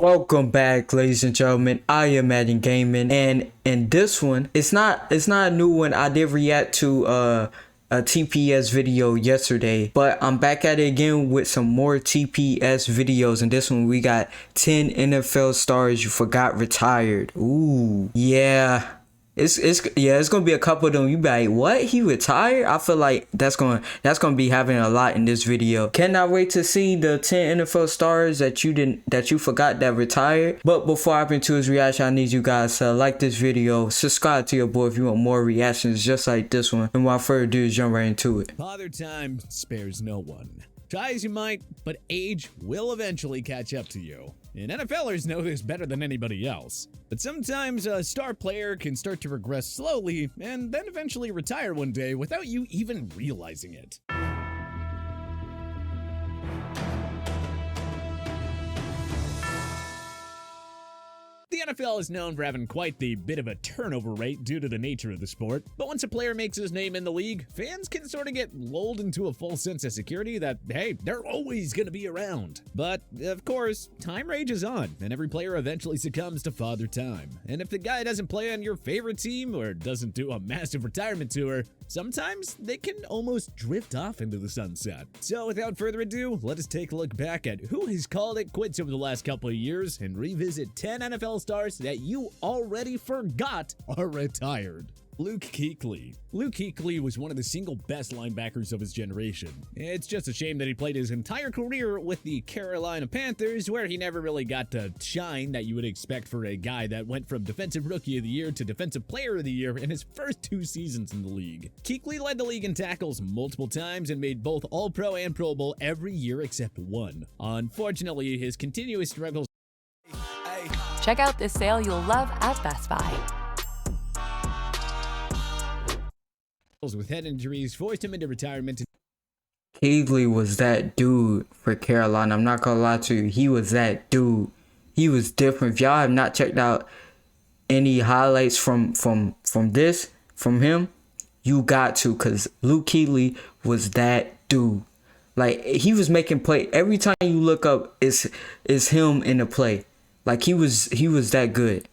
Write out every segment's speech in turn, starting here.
Welcome back, ladies and gentlemen. I am Madden Gaming, and in this one, it's not a new one. I did react to a TPS video yesterday, but I'm back at it again with some more TPS videos. And this one, we got 10 NFL stars you forgot retired. Ooh, yeah. It's gonna be a couple of them. You be like, what? He retired? I feel like that's gonna be happening a lot in this video. Cannot wait to see the 10 NFL stars that you forgot that retired. But before I hop into his reaction, I need you guys to like this video, subscribe to your boy if you want more reactions just like this one. And without further ado, jump right into it. Father Time spares no one. Try as you might, but age will eventually catch up to you. And NFLers know this better than anybody else. But sometimes a star player can start to regress slowly and then eventually retire one day without you even realizing it. The NFL is known for having quite the bit of a turnover rate due to the nature of the sport, but once a player makes his name in the league, fans can sort of get lulled into a false sense of security that, hey, they're always going to be around. But, of course, time rages on, and every player eventually succumbs to Father Time. And if the guy doesn't play on your favorite team or doesn't do a massive retirement tour, sometimes they can almost drift off into the sunset. So without further ado, let us take a look back at who has called it quits over the last couple of years and revisit 10 NFL stars that you already forgot are retired. Luke Kuechly. Luke Kuechly was one of the single best linebackers of his generation. It's just a shame that he played his entire career with the Carolina Panthers, where he never really got to shine that you would expect for a guy that went from Defensive Rookie of the Year to Defensive Player of the Year in his first 2 seasons in the league. Kuechly led the league in tackles multiple times and made both All-Pro and Pro Bowl every year except one. Unfortunately, his continuous struggles. Check out this sale you'll love at Best Buy. With head injuries forced him into retirement. Kuechly was that dude for Carolina. I'm not gonna lie to you. He was that dude. He was different. If y'all have not checked out any highlights from him, you got to, because Luke Kuechly was that dude. Like, he was making play. Every time you look up, it's him in the play. Like, he was that good.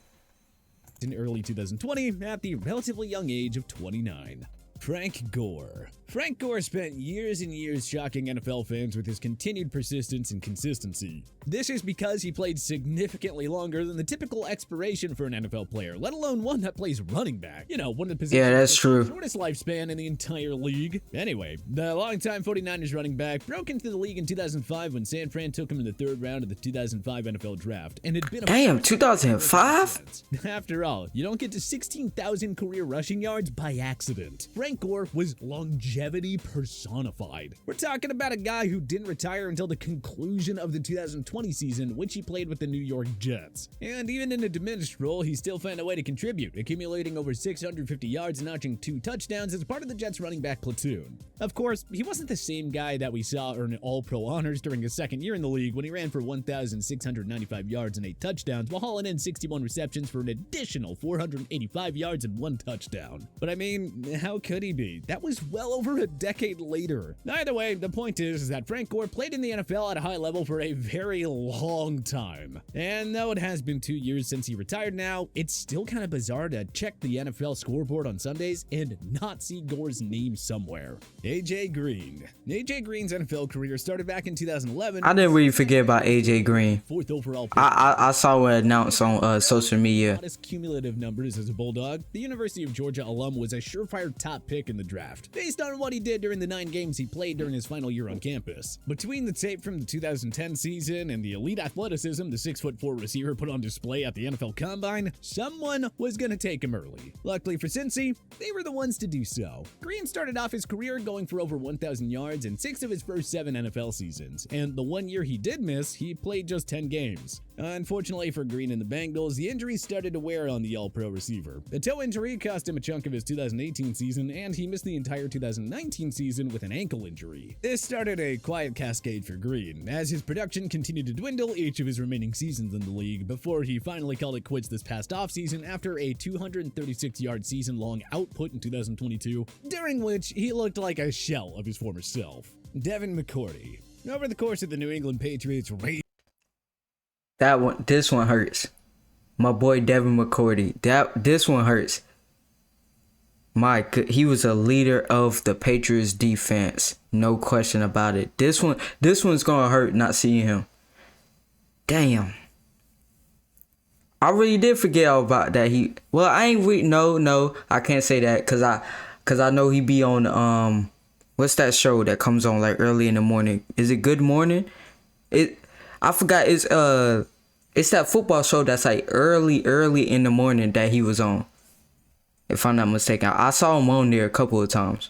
In early 2020 at the relatively young age of 29. Frank Gore. Frank Gore spent years and years shocking NFL fans with his continued persistence and consistency. This is because he played significantly longer than the typical expiration for an NFL player, let alone one that plays running back. You know, one of the positions that's true. with the shortest lifespan in the entire league. Anyway, the longtime 49ers running back broke into the league in 2005 when San Fran took him in the 3rd round of the 2005 NFL Draft, and had been a— Damn, 2005? After all, you don't get to 16,000 career rushing yards by accident. Frank Gore was longevity personified. We're talking about a guy who didn't retire until the conclusion of the 2020 season, which he played with the New York Jets. And even in a diminished role, he still found a way to contribute, accumulating over 650 yards and notching 2 touchdowns as part of the Jets running back platoon. Of course, he wasn't the same guy that we saw earn All-Pro honors during his 2nd year in the league when he ran for 1,695 yards and 8 touchdowns while hauling in 61 receptions for an additional 485 yards and 1 touchdown. But I mean, how could he be? That was well over a decade later. Either way, the point is that Frank Gore played in the NFL at a high level for a very long time. And though it has been 2 years since he retired now, it's still kind of bizarre to check the NFL scoreboard on Sundays and not see Gore's name somewhere. AJ Green. AJ Green's NFL career started back in 2011. I didn't really forget about AJ Green. 4th overall pick. I saw it announced on social media. Modest cumulative numbers as a Bulldog, the University of Georgia alum was a surefire top pick in the draft, based on what he did during the 9 games he played during his final year on campus. Between the tape from the 2010 season and the elite athleticism the 6'4" receiver put on display at the NFL Combine, someone was gonna take him early. Luckily for Cincy, they were the ones to do so. Green started off his career going for over 1,000 yards in 6 of his first 7 NFL seasons, and the 1 year he did miss, he played just 10 games. Unfortunately for Green and the Bengals, the injury started to wear on the All-Pro receiver. A toe injury cost him a chunk of his 2018 season, and he missed the entire 2019 season with an ankle injury. This started a quiet cascade for Green, as his production continued to dwindle each of his remaining seasons in the league before he finally called it quits this past offseason after a 236-yard season-long output in 2022, during which he looked like a shell of his former self. Devin McCourty. Over the course of the New England Patriots' This one hurts. My boy Devin McCourty. This one hurts. He was a leader of the Patriots defense. No question about it. This one's gonna hurt not seeing him. Damn. I really did forget all about that. No, I can't say that cause I know he be on what's that show that comes on like early in the morning? Is it Good Morning? I forgot. It's that football show that's like early in the morning that he was on. If I'm not mistaken, I saw him on there a couple of times.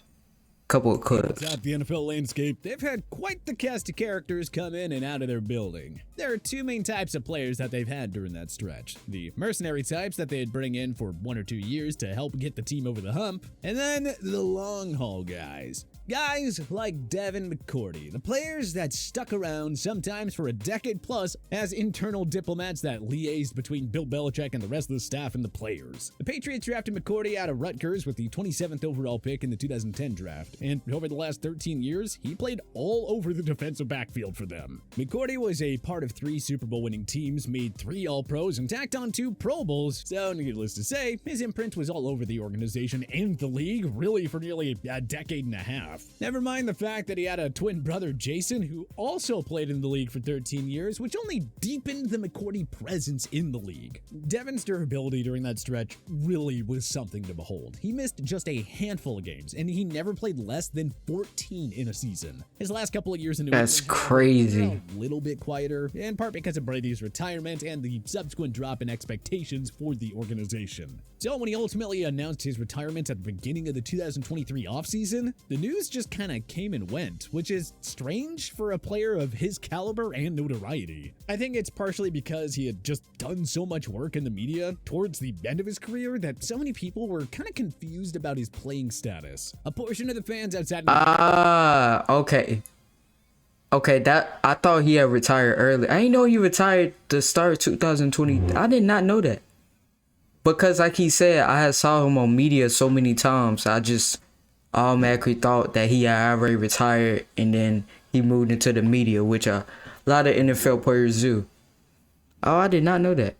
Couple of clips. At the NFL landscape, they've had quite the cast of characters come in and out of their building. There are two main types of players that they've had during that stretch. The mercenary types that they'd bring in for 1 or 2 years to help get the team over the hump, and then the long haul guys. Guys like Devin McCourty, the players that stuck around sometimes for a decade plus as internal diplomats that liaised between Bill Belichick and the rest of the staff and the players. The Patriots drafted McCourty out of Rutgers with the 27th overall pick in the 2010 draft, and over the last 13 years, he played all over the defensive backfield for them. McCourty was a part of 3 Super Bowl winning teams, made 3 All-Pros, and tacked on 2 Pro Bowls, so needless to say, his imprint was all over the organization and the league, really for nearly a decade and a half. Never mind the fact that he had a twin brother, Jason, who also played in the league for 13 years, which only deepened the McCourty presence in the league. Devin's durability during that stretch really was something to behold. He missed just a handful of games, and he never played less than 14 in a season. His last couple of years in New England, that's crazy. A little bit quieter, in part because of Brady's retirement and the subsequent drop in expectations for the organization. So when he ultimately announced his retirement at the beginning of the 2023 offseason, the news just kind of came and went, which is strange for a player of his caliber and notoriety. I think it's partially because he had just done so much work in the media towards the end of his career that so many people were kind of confused about his playing status. A portion of the fans outside Okay. Okay, that I thought he had retired early. I didn't know he retired the start of 2020. I did not know that. Because like he said, I had saw him on media so many times. I just automatically thought that he had already retired and then he moved into the media, which a lot of NFL players do. Oh, I did not know that.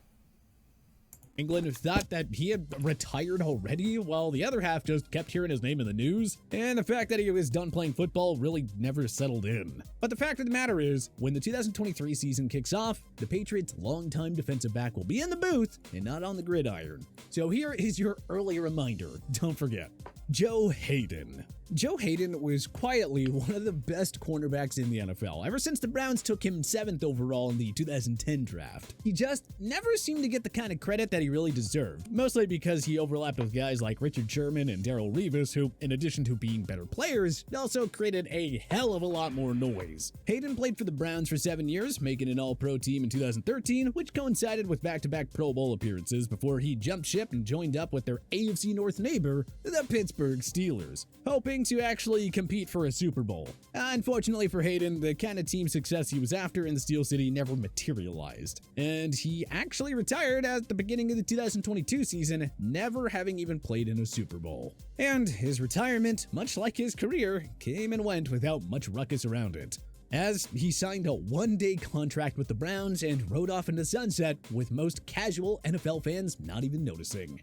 England thought that he had retired already, while the other half just kept hearing his name in the news, and the fact that he was done playing football really never settled in. But the fact of the matter is, when the 2023 season kicks off, the Patriots' longtime defensive back will be in the booth and not on the gridiron. So here is your early reminder. Don't forget. Joe Haden. Joe Haden was quietly one of the best cornerbacks in the NFL ever since the Browns took him 7th overall in the 2010 draft. He just never seemed to get the kind of credit that he really deserved, mostly because he overlapped with guys like Richard Sherman and Darrelle Revis, who, in addition to being better players, also created a hell of a lot more noise. Haden played for the Browns for 7 years, making an All-Pro team in 2013, which coincided with back-to-back Pro Bowl appearances before he jumped ship and joined up with their AFC North neighbor, the Pittsburgh Steelers, hoping to actually compete for a Super Bowl. Unfortunately for Haden, the kind of team success he was after in the Steel City never materialized, and he actually retired at the beginning of the 2022 season, never having even played in a Super Bowl. And his retirement, much like his career, came and went without much ruckus around it, as he signed a one-day contract with the Browns and rode off into the sunset, with most casual NFL fans not even noticing.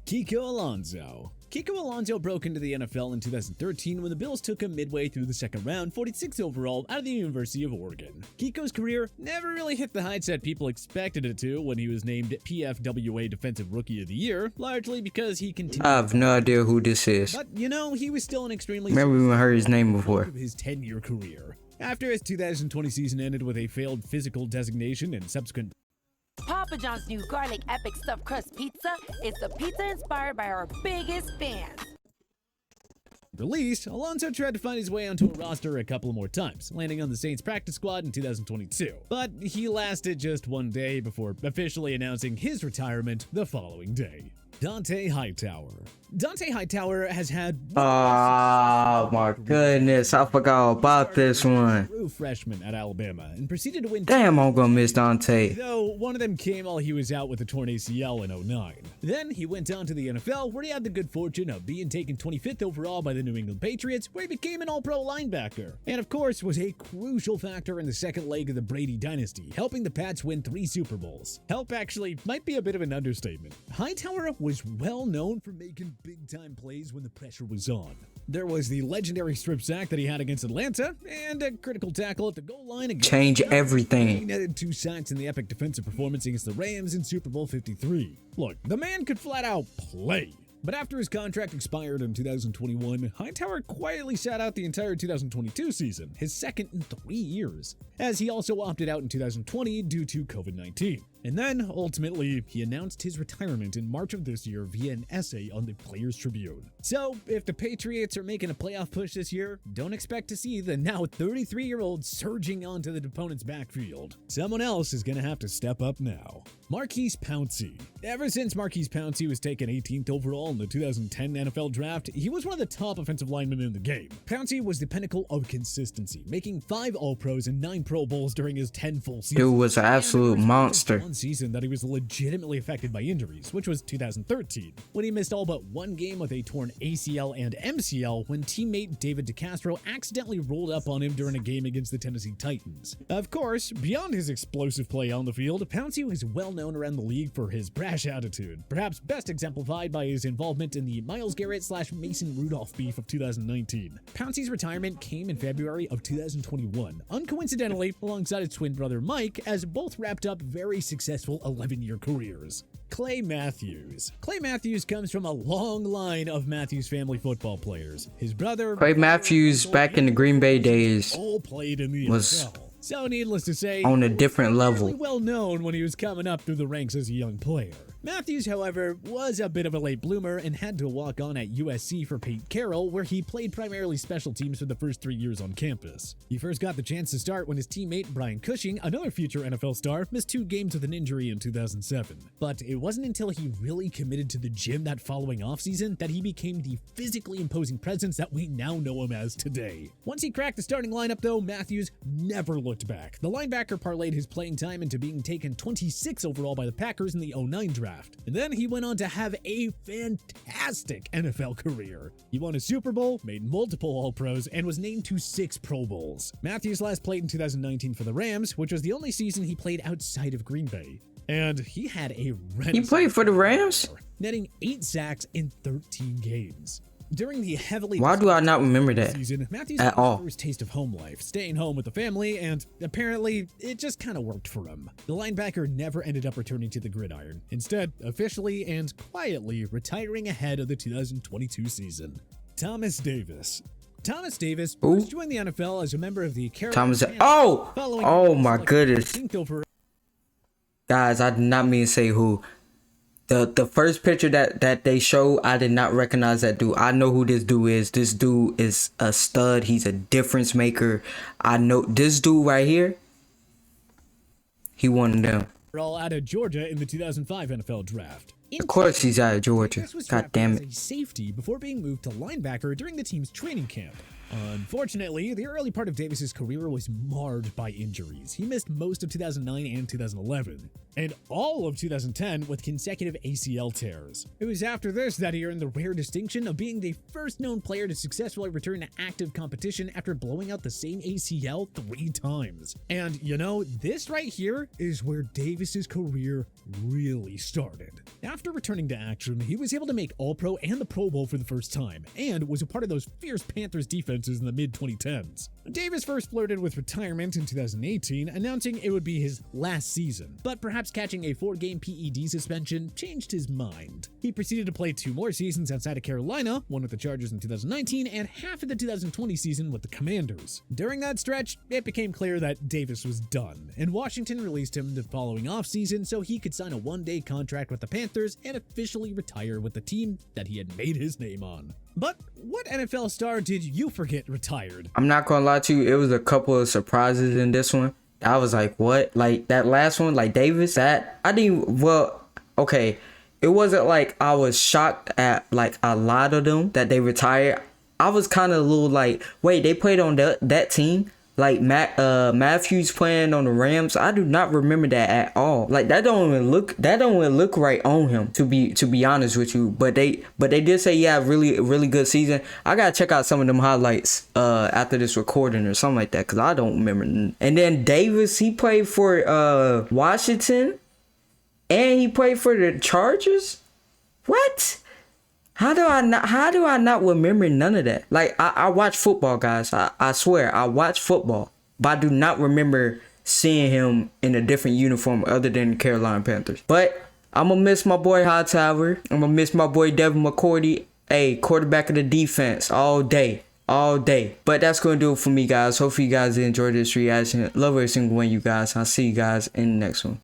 Kiko Alonso. Kiko Alonso broke into the NFL in 2013 when the Bills took him midway through the second round, 46th overall, out of the University of Oregon. Kiko's career never really hit the heights that people expected it to when he was named PFWA Defensive Rookie of the Year, largely because he continued. I have no idea who this is. But, he was still an extremely Never even heard his name before. Of his 10-year career. After his 2020 season ended with a failed physical designation and subsequent Papa John's new garlic epic stuffed crust pizza is the pizza inspired by our biggest fans. release, Alonso tried to find his way onto a roster a couple more times, landing on the Saints practice squad in 2022. But he lasted just one day before officially announcing his retirement the following day. Dante Hightower. Dante Hightower has had Oh my goodness, I forgot about this one. true freshman at Alabama and proceeded to win. Damn, I'm gonna miss Dante. Though one of them came while he was out with a torn ACL in 2009. Then he went on to the NFL, where he had the good fortune of being taken 25th overall by the New England Patriots, where he became an all-pro linebacker. And of course, was a crucial factor in the second leg of the Brady dynasty, helping the Pats win 3 Super Bowls. Help actually might be a bit of an understatement. Hightower was well known for making big-time plays when the pressure was on. There was the legendary strip sack that he had against Atlanta, and a critical tackle at the goal line against Change everything. He netted 2 sacks in the epic defensive performance against the Rams in Super Bowl 53. Look, the man could flat out play. But after his contract expired in 2021, Hightower quietly sat out the entire 2022 season, his second in 3 years, as he also opted out in 2020 due to COVID-19. And then, ultimately, he announced his retirement in March of this year via an essay on the Players Tribune. So, if the Patriots are making a playoff push this year, don't expect to see the now 33-year-old surging onto the opponent's backfield. Someone else is going to have to step up now. Maurkice Pouncey. Ever since Maurkice Pouncey was taken 18th overall in the 2010 NFL Draft, he was one of the top offensive linemen in the game. Pouncey was the pinnacle of consistency, making 5 All-Pros and 9 Pro Bowls during his 10 full seasons. Dude was an absolute monster. One season that he was legitimately affected by injuries, which was 2013, when he missed all but 1 game with a torn ACL and MCL when teammate David DeCastro accidentally rolled up on him during a game against the Tennessee Titans. Of course, beyond his explosive play on the field, Pouncey was well known around the league for his brash attitude, perhaps best exemplified by his involvement in the Myles Garrett/Mason Rudolph beef of 2019. Pouncey's retirement came in February of 2021, uncoincidentally alongside his twin brother Mike, as both wrapped up very successful 11-year careers. Clay Matthews. Clay Matthews comes from a long line of Matthews family football players. His brother, Clay Matthews, back in the Green Bay days, all played in the was NFL. So needless to say, on a different level. really well known when he was coming up through the ranks as a young player. Matthews, however, was a bit of a late bloomer and had to walk on at USC for Pete Carroll, where he played primarily special teams for the first 3 years on campus. He first got the chance to start when his teammate Brian Cushing, another future NFL star, missed 2 games with an injury in 2007. But it wasn't until he really committed to the gym that following offseason that he became the physically imposing presence that we now know him as today. Once he cracked the starting lineup though, Matthews never looked back. The linebacker parlayed his playing time into being taken 26 overall by the Packers in the 2009 draft. And then he went on to have a fantastic NFL career. He won a Super Bowl, made multiple All-Pros, and was named to 6 Pro Bowls. Matthews last played in 2019 for the Rams, which was the only season he played outside of Green Bay. And he had a He played for the Rams? netting 8 sacks in 13 games. During the heavily Why do I not remember that season, Matthews at got all? his first taste of home life, staying home with the family, and apparently it just kind of worked for him. The linebacker never ended up returning to the gridiron, instead officially and quietly retiring ahead of the 2022 season. Thomas Davis. Thomas Davis Who? first joined the NFL as a member of the Carolina Thomas. Panthers, Oh! following Oh being my selected goodness. 15th over Guys, I did not mean to say who. The first picture that they show, I did not recognize that dude. I know who this dude is. This dude is a stud. He's a difference maker. I know this dude right here. He one of them. all out of Georgia in the 2005 NFL Draft. Of course he's out of Georgia. Davis was God drafted damn as it. a safety before being moved to linebacker during the team's training camp. Unfortunately, the early part of Davis's career was marred by injuries. He missed most of 2009 and 2011, and all of 2010 with consecutive ACL tears. It was after this that he earned the rare distinction of being the first known player to successfully return to active competition after blowing out the same ACL 3 times. And you know, this right here is where Davis's career really started. After returning to action, he was able to make All-Pro and the Pro Bowl for the first time, and was a part of those fierce Panthers defenses in the mid-2010s. Davis first flirted with retirement in 2018, announcing it would be his last season, but perhaps catching a 4-game PED suspension changed his mind. He proceeded to play 2 more seasons outside of Carolina, one with the Chargers in 2019 and half of the 2020 season with the Commanders. During that stretch, it became clear that Davis was done, and Washington released him the following offseason so he could sign a 1-day contract with the Panthers and officially retire with the team that he had made his name on. But what NFL star did you forget retired? I'm not gonna lie to you, it was a couple of surprises in this one. I was like, what? Like that last one, like Davis, that I didn't, well, okay. it wasn't like I was shocked at like a lot of them that they retired. I was kind of a little like, wait, they played on that team? Like Matthews playing on the Rams, I do not remember that at all. Like that don't even look right on him, to be honest with you. But they did say yeah, really good season. I gotta check out some of them highlights after this recording or something like that, because I don't remember. And then Davis, he played for Washington, and he played for the Chargers. What? How do I not remember none of that? Like, I watch football, guys. I swear, I watch football. But I do not remember seeing him in a different uniform other than the Carolina Panthers. But I'm going to miss my boy Hightower. I'm going to miss my boy Devin McCourty. Hey, quarterback of the defense all day. But that's going to do it for me, guys. Hopefully you guys enjoyed this reaction. Love every single one of you guys. I'll see you guys in the next one.